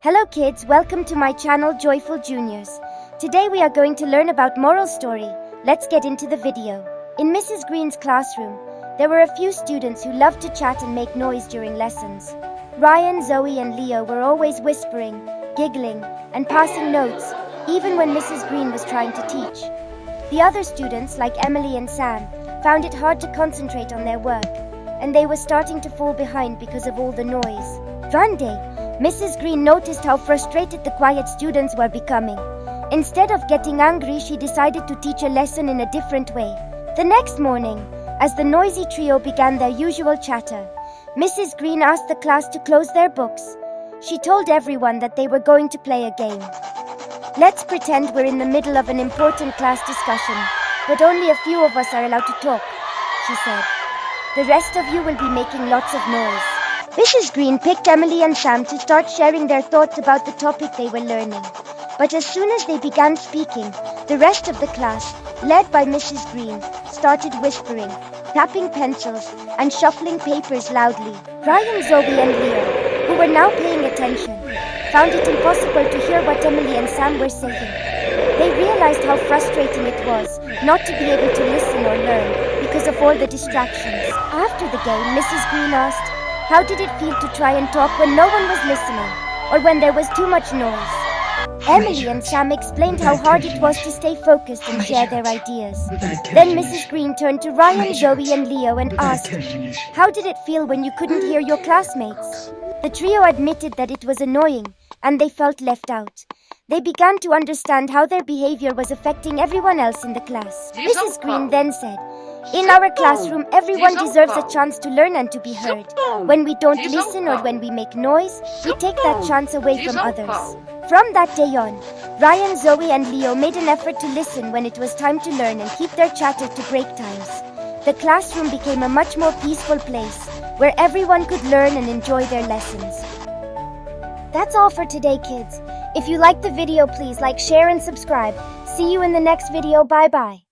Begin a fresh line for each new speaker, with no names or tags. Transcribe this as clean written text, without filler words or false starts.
Hello kids, welcome to my channel Joyful Juniors. Today we are going to learn about moral story. Let's get into the video. In Mrs. Green's classroom, there were a few students who loved to chat and make noise during lessons. Ryan, Zoe and Leo were always whispering, giggling, and passing notes, even when Mrs. Green was trying to teach. The other students, like Emily and Sam, found it hard to concentrate on their work, and they were starting to fall behind because of all the noise. One day, Mrs. Green noticed how frustrated the quiet students were becoming. Instead of getting angry, she decided to teach a lesson in a different way. The next morning, as the noisy trio began their usual chatter, Mrs. Green asked the class to close their books. She told everyone that they were going to play a game. Let's pretend we're in the middle of an important class discussion, but only a few of us are allowed to talk, she said. The rest of you will be making lots of noise. Mrs. Green picked Emily and Sam to start sharing their thoughts about the topic they were learning. But as soon as they began speaking, the rest of the class, led by Mrs. Green, started whispering, tapping pencils, and shuffling papers loudly. Ryan, Zoe, and Leo, who were now paying attention, found it impossible to hear what Emily and Sam were saying. They realized how frustrating it was not to be able to listen or learn because of all the distractions. After the game, Mrs. Green asked, how did it feel to try and talk when no one was listening, or when there was too much noise? Emily and Sam explained how hard it was to stay focused and share their ideas. Then Mrs. Green turned to Ryan, Zoe, and Leo and asked, how did it feel when you couldn't hear your classmates? The trio admitted that it was annoying, and they felt left out. They began to understand how their behavior was affecting everyone else in the class. Mrs. Green then said, in our classroom, everyone deserves a chance to learn and to be heard. When we don't listen or when we make noise, we take that chance away from others. From that day on, Ryan, Zoe, and Leo made an effort to listen when it was time to learn and keep their chatter to break times. The classroom became a much more peaceful place, where everyone could learn and enjoy their lessons. That's all for today, kids. If you liked the video, please like, share, and subscribe. See you in the next video. Bye-bye.